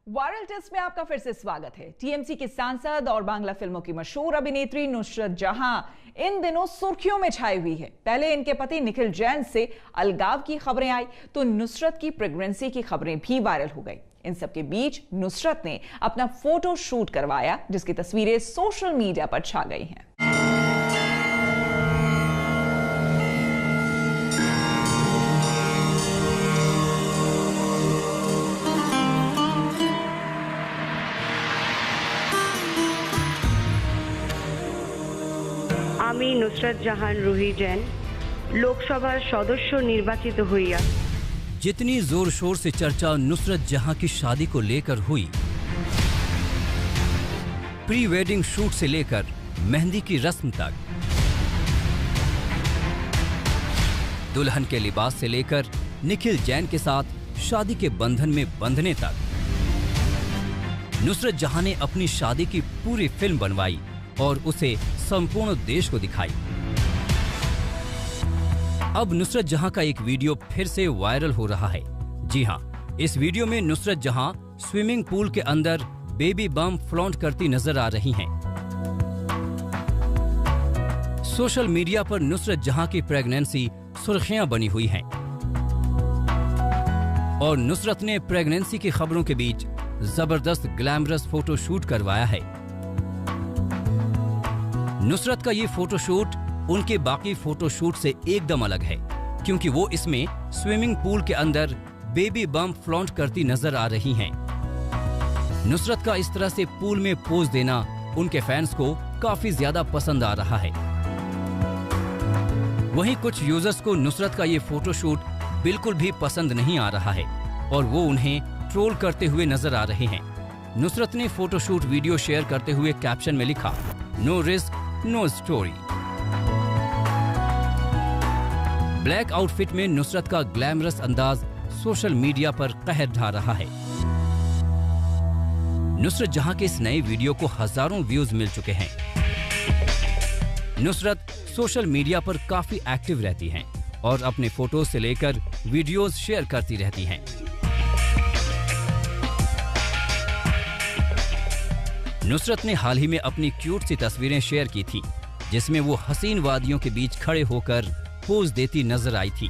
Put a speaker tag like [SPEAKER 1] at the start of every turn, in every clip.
[SPEAKER 1] Viral test में आपका फिर से स्वागत है। टीएमसी की सांसद और बांग्ला फिल्मों की मशहूर अभिनेत्री नुसरत जहां इन दिनों सुर्खियों में छाई हुई है। पहले इनके पति निखिल जैन से अलगाव की खबरें आई तो नुसरत की प्रेगनेंसी की खबरें भी वायरल हो गई। इन सब के बीच नुसरत ने अपना फोटो शूट करवाया, जिसकी तस्वीरें सोशल मीडिया पर छा गई हैं।
[SPEAKER 2] আমি নুসরত জাহান রুহি जैन लोकसभा सदस्य निर्वाचित হইয়া।
[SPEAKER 3] जितनी जोर शोर से चर्चा नुसरत जहां की शादी को लेकर हुई, प्री वेडिंग शूट से लेकर मेहंदी की रस्म तक, दुल्हन के लिबास से लेकर निखिल जैन के साथ शादी के बंधन में बंधने तक, नुसरत जहां ने अपनी शादी की पूरी फिल्म बनवाई और उसे संपूर्ण देश को दिखाई। अब नुसरत जहां का एक वीडियो फिर से वायरल हो रहा है। जी हां, इस वीडियो में नुसरत जहां स्विमिंग पूल के अंदर बेबी बम फ्लॉन्ट करती नजर आ रही हैं। सोशल मीडिया पर नुसरत जहां की प्रेगनेंसी सुर्खियां बनी हुई हैं और नुसरत ने प्रेगनेंसी की खबरों के बीच जबरदस्त ग्लैमरस फोटो शूट करवाया है। नुसरत का ये फोटोशूट उनके बाकी फोटोशूट से एकदम अलग है, क्योंकि वो इसमें स्विमिंग पूल के अंदर बेबी बम फ्लॉन्ट करती नजर आ रही हैं। नुसरत का इस तरह से पूल में पोज देना उनके फैंस को काफी ज्यादा पसंद आ रहा है। वहीं कुछ यूजर्स को नुसरत का ये फोटोशूट बिल्कुल भी पसंद नहीं आ रहा है और वो उन्हें ट्रोल करते हुए नजर आ रहे हैं। नुसरत ने फोटोशूट वीडियो शेयर करते हुए कैप्शन में लिखा, no risk no story. Black outfit में नुसरत का ग्लैमरस अंदाज सोशल मीडिया पर कहर ढा रहा है। नुसरत जहां के इस नए वीडियो को हजारों व्यूज मिल चुके हैं। नुसरत सोशल मीडिया पर काफी एक्टिव रहती हैं और अपने फोटोज से लेकर वीडियोज शेयर करती रहती हैं। नुसरत ने हाल ही में अपनी क्यूट सी तस्वीरें शेयर की थी, जिसमें वो हसीन वादियों के बीच खड़े होकर पोज देती नजर आई थी।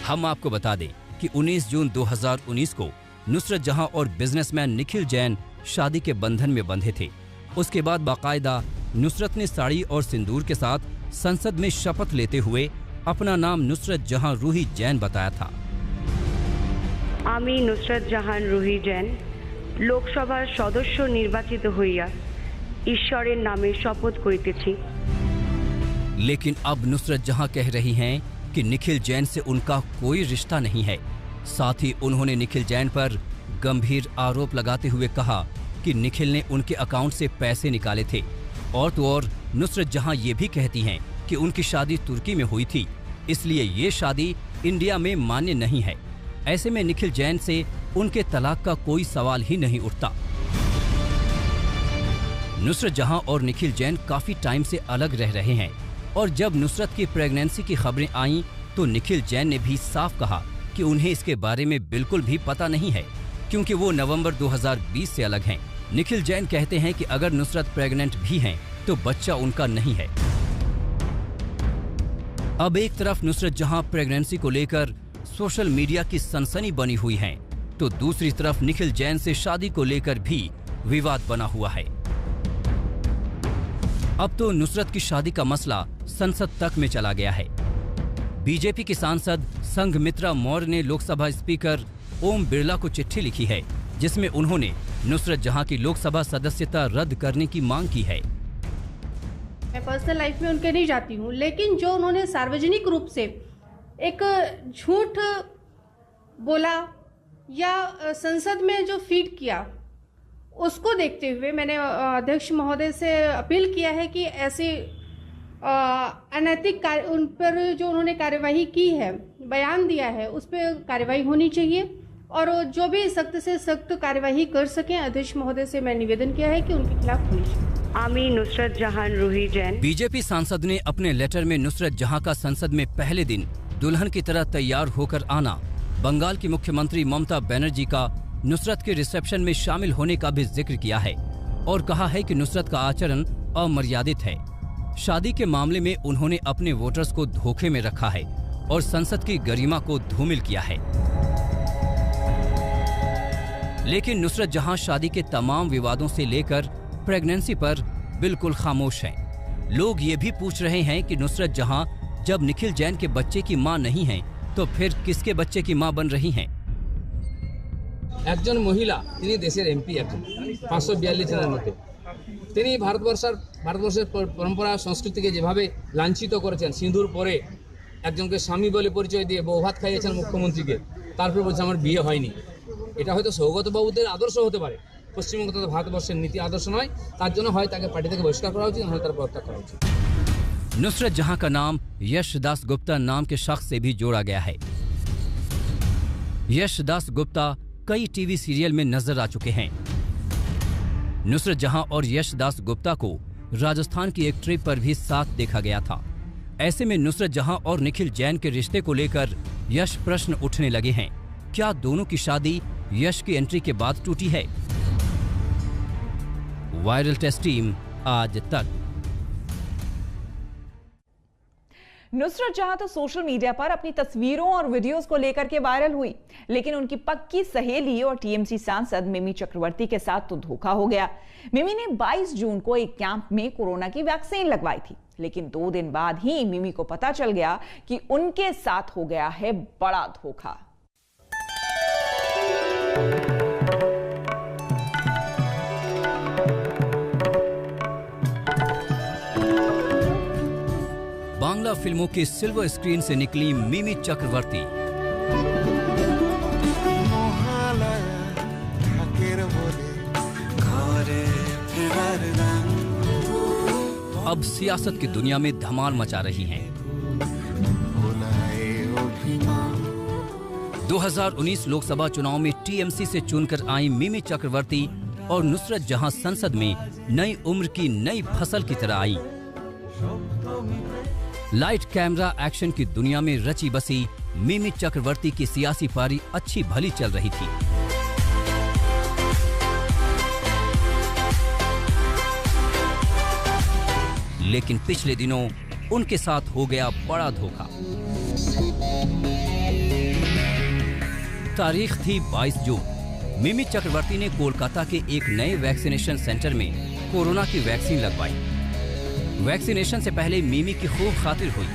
[SPEAKER 3] हम आपको बता दें कि 19 जून 2019 को नुसरत जहां और बिजनेसमैन निखिल जैन शादी के बंधन में बंधे थे। उसके बाद बाकायदा नुसरत ने साड़ी और सिंदूर के साथ संसद में शपथ लेते हुए अपना नाम नुसरत जहां रूही जैन बताया था।
[SPEAKER 2] আমি নুসরত জাহান রুহি जैन लोकसभा सदस्य निर्वाचित হইয়া ঈশ্বরের नामे शपथ करितेছি।
[SPEAKER 3] लेकिन अब नुसरत जहां कह रही हैं कि निखिल जैन से उनका कोई रिश्ता नहीं है। साथ ही उन्होंने निखिल जैन पर गंभीर आरोप लगाते हुए कहा कि निखिल ने उनके अकाउंट से पैसे निकाले थे। और तो और नुसरत जहां ये भी कहती हैं कि उनकी शादी तुर्की में हुई थी, इसलिए ये शादी इंडिया में मान्य नहीं है। ऐसे में निखिल जैन से उनके तलाक का कोई सवाल ही नहीं उठता। नुसरत जहां और निखिल जैन काफी टाइम से अलग रह रहे हैं और जब नुसरत की प्रेगनेंसी की खबरें आईं तो निखिल जैन ने भी साफ कहा कि उन्हें इसके बारे में बिल्कुल भी पता नहीं है, क्योंकि वो नवंबर 2020 से अलग हैं। निखिल जैन कहते हैं कि अगर नुसरत प्रेग्नेंट भी हैं तो बच्चा उनका नहीं है। अब एक तरफ नुसरत जहां प्रेगनेंसी को लेकर सोशल मीडिया की सनसनी बनी हुई है, तो दूसरी तरफ निखिल जैन से शादी को लेकर भी विवाद बना हुआ है। अब तो नुसरत की शादी का मसला संसद तक में चला गया है। बीजेपी की सांसद संघमित्रा मौर्य ने लोकसभा स्पीकर ओम बिरला को चिट्ठी लिखी है, जिसमें उन्होंने नुसरत जहां की लोकसभा सदस्यता रद्द करने की मांग की है।
[SPEAKER 4] मैं पर्सनल लाइफ में उनके नहीं जाती हूँ, लेकिन जो उन्होंने सार्वजनिक रूप से एक झूठ बोला या संसद में जो फीड किया, उसको देखते हुए मैंने अध्यक्ष महोदय से अपील किया है कि ऐसी अनैतिक उन पर जो उन्होंने कार्यवाही की है, बयान दिया है, उस पर कार्यवाही होनी चाहिए और जो भी सख्त से सख्त कार्यवाही कर सकें, अध्यक्ष महोदय से मैं निवेदन किया है कि उनके खिलाफ होनी चाहिए।
[SPEAKER 2] आमी नुसरत जहां रूही जैन।
[SPEAKER 3] बीजेपी सांसद ने अपने लेटर में नुसरत जहां का संसद में पहले दिन दुल्हन की तरह तैयार होकर आना, बंगाल की मुख्यमंत्री ममता बनर्जी का नुसरत के रिसेप्शन में शामिल होने का भी जिक्र किया है और कहा है कि नुसरत का आचरण अमर्यादित है। शादी के मामले में उन्होंने अपने वोटर्स को धोखे में रखा है और संसद की गरिमा को धूमिल किया है। लेकिन नुसरत जहां शादी के तमाम विवादों से लेकर प्रेगनेंसी पर बिल्कुल खामोश हैं। लोग ये भी पूछ रहे हैं कि नुसरत जहां जब निखिल जैन के बच्चे की मां नहीं है तो फिर किसके बच्चे की मां बन रही हैं?
[SPEAKER 5] একজন মহিলা, তিনি দেশের এমপি, একজন 542 জনের মধ্যে। তিনি ভারতবর্ষের পরম্পরা সংস্কৃতিকে যেভাবে লাঞ্ছিত করেছেন, সিঁদুর পরে একজনকে স্বামী বলে পরিচয় দিয়ে বউ ভাত খাইয়েছেন মুখ্যমন্ত্রীকে, তারপরে বলছে আমার বিয়ে হয়নি। এটা হয়তো সৌগত বাবুদের আদর্শ হতে পারে, পশ্চিমবঙ্গ তথা ভারতবর্ষের নীতি আদর্শ নয়। তার জন্য হয় তাকে পার্টি থেকে বহিষ্কার করা উচিত, নয় তার পদত্যাগ করা উচিত।
[SPEAKER 3] नुसरत जहां का नाम यश दास गुप्ता नाम के शख्स से भी जोड़ा गया है। यश दास गुप्ता कई टीवी सीरियल में नजर आ चुके हैं। नुसरत जहां और यश दास गुप्ता को राजस्थान की एक ट्रिप पर भी साथ देखा गया था। ऐसे में नुसरत जहां और निखिल जैन के रिश्ते को लेकर यश प्रश्न उठने लगे हैं। क्या दोनों की शादी यश की एंट्री के बाद टूटी है? वायरल टेस्ट टीम आज तक।
[SPEAKER 1] नुसरत जहां तो सोशल मीडिया पर अपनी तस्वीरों और वीडियोस को लेकर के वायरल हुई, लेकिन उनकी पक्की सहेली और टीएमसी सांसद मिमी चक्रवर्ती के साथ तो धोखा हो गया। मिमी ने 22 जून को एक कैंप में कोरोना की वैक्सीन लगवाई थी, लेकिन 2 दिन बाद ही मिमी को पता चल गया कि उनके साथ हो गया है बड़ा धोखा।
[SPEAKER 3] बांग्ला फिल्मों के सिल्वर स्क्रीन से निकली मिमी चक्रवर्ती अब सियासत की दुनिया में धमाल मचा रही हैं। 2019 लोकसभा चुनाव में टीएमसी से चुनकर आई मिमी चक्रवर्ती और नुसरत जहां संसद में नई उम्र की नई फसल की तरह आई। लाइट कैमरा एक्शन की दुनिया में रची बसी मिमी चक्रवर्ती की सियासी पारी अच्छी भली चल रही थी। लेकिन पिछले दिनों उनके साथ हो गया बड़ा धोखा। तारीख थी 22 जून। मिमी चक्रवर्ती ने कोलकाता के एक नए वैक्सीनेशन सेंटर में कोरोना की वैक्सीन लगवाई। वैक्सीनेशन से पहले मिमी की खूब खातिर हुई।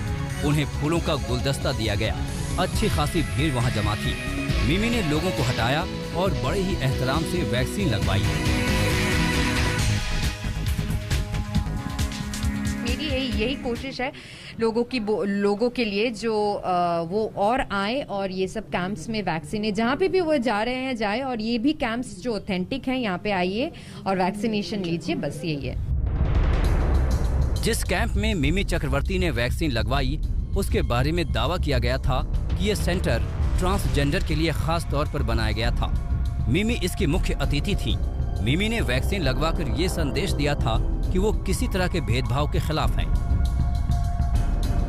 [SPEAKER 3] उन्हें फूलों का गुलदस्ता दिया गया। अच्छी खासी भीड़ वहां जमा थी। मिमी ने लोगों को हटाया और बड़े ही एहतराम से वैक्सीन लगवाई।
[SPEAKER 6] मेरी यही कोशिश है लोगों के लिए जो वो और आए और ये सब कैंप्स में वैक्सीनेट, जहाँ पे भी वो जा रहे हैं जाए, और ये भी कैंप्स जो ऑथेंटिक हैं यहाँ पे आइए और वैक्सीनेशन लीजिए, बस यही है।
[SPEAKER 3] जिस कैंप में मिमी चक्रवर्ती ने वैक्सीन लगवाई, उसके बारे में दावा किया गया था कि यह सेंटर ट्रांसजेंडर के लिए खास तौर पर बनाया गया था। मिमी इसकी मुख्य अतिथि थी। मिमी ने वैक्सीन लगवाकर ये संदेश दिया था कि वो किसी तरह के भेदभाव के खिलाफ हैं।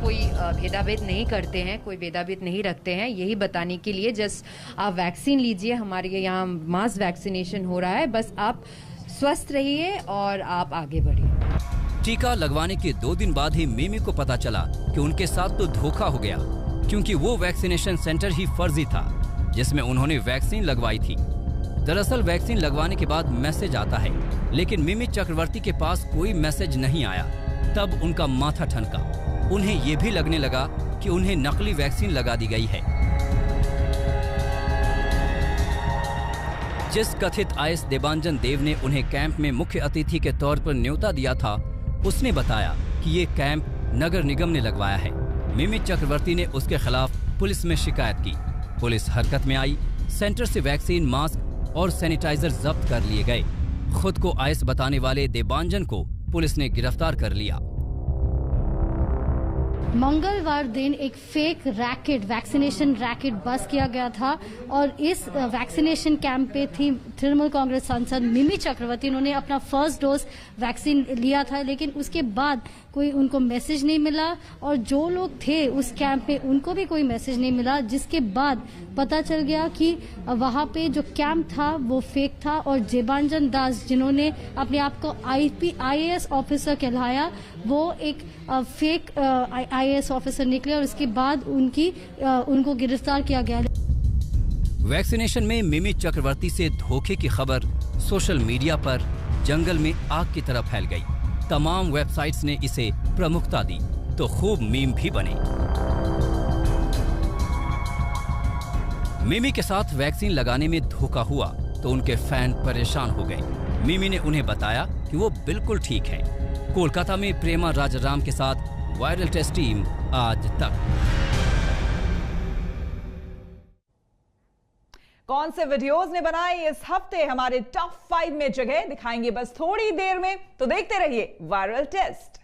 [SPEAKER 6] कोई भेदाभेद नहीं करते हैं, कोई भेदाभेद नहीं रखते हैं, यही बताने के लिए जस्ट आप वैक्सीन लीजिए। हमारे यहाँ मास वैक्सीनेशन हो रहा है, बस आप स्वस्थ रहिए और आप आगे बढ़िए।
[SPEAKER 3] टीका लगवाने के 2 दिन बाद ही मिमी को पता चला कि उनके साथ तो धोखा हो गया, क्योंकि वो वैक्सीनेशन सेंटर ही फर्जी था जिसमें उन्होंने वैक्सीन लगवाई थी। दरअसल वैक्सीन लगवाने के बाद मैसेज आता है, लेकिन मिमी चक्रवर्ती के पास कोई मैसेज नहीं आया। तब उनका माथा ठनका। उन्हें ये भी लगने लगा कि उन्हें नकली वैक्सीन लगा दी गई है। जिस कथित आईएएस देबांजन देव ने उन्हें कैंप में मुख्य अतिथि के तौर पर न्योता दिया था, उसने बताया कि ये कैंप नगर निगम ने लगवाया है। मिमी चक्रवर्ती ने उसके खिलाफ पुलिस में शिकायत की। पुलिस हरकत में आई। सेंटर से वैक्सीन, मास्क और सैनिटाइजर जब्त कर लिए गए। खुद को आईएएस बताने वाले देबांजन को पुलिस ने गिरफ्तार कर लिया।
[SPEAKER 7] मंगलवार दिन एक फेक रैकेट, वैक्सीनेशन रैकेट बस किया गया था और इस वैक्सीनेशन कैंप पे थी तृणमूल कांग्रेस सांसद मिमी चक्रवर्ती। उन्होंने अपना फर्स्ट डोज वैक्सीन लिया था, लेकिन उसके बाद कोई उनको मैसेज नहीं मिला और जो लोग थे उस कैंप पे उनको भी कोई मैसेज नहीं मिला, जिसके बाद पता चल गया कि वहां पे जो कैंप था वो फेक था और जेबांजन दास, जिन्होंने अपने आप को IAS ऑफिसर कहलाया, वो एक फेक IAS ऑफिसर निकले और उसके बाद उनको गिरफ्तार किया गया।
[SPEAKER 3] वैक्सीनेशन में मिमी चक्रवर्ती से धोखे की खबर सोशल मीडिया पर जंगल में आग की तरह फैल गई। तमाम वेबसाइट्स ने इसे प्रमुखता दी तो खूब मीम भी बने। मिमी के साथ वैक्सीन लगाने में धोखा हुआ तो उनके फैन परेशान हो गए। मिमी ने उन्हें बताया कि वो बिल्कुल ठीक है। कोलकाता में प्रेमा राजाराम के साथ वायरल टेस्ट टीम आज तक।
[SPEAKER 1] कौन से वीडियोस ने बनाई इस हफ्ते हमारे टॉप 5 में जगह दिखाएंगे बस थोड़ी देर में, तो देखते रहिए वायरल टेस्ट।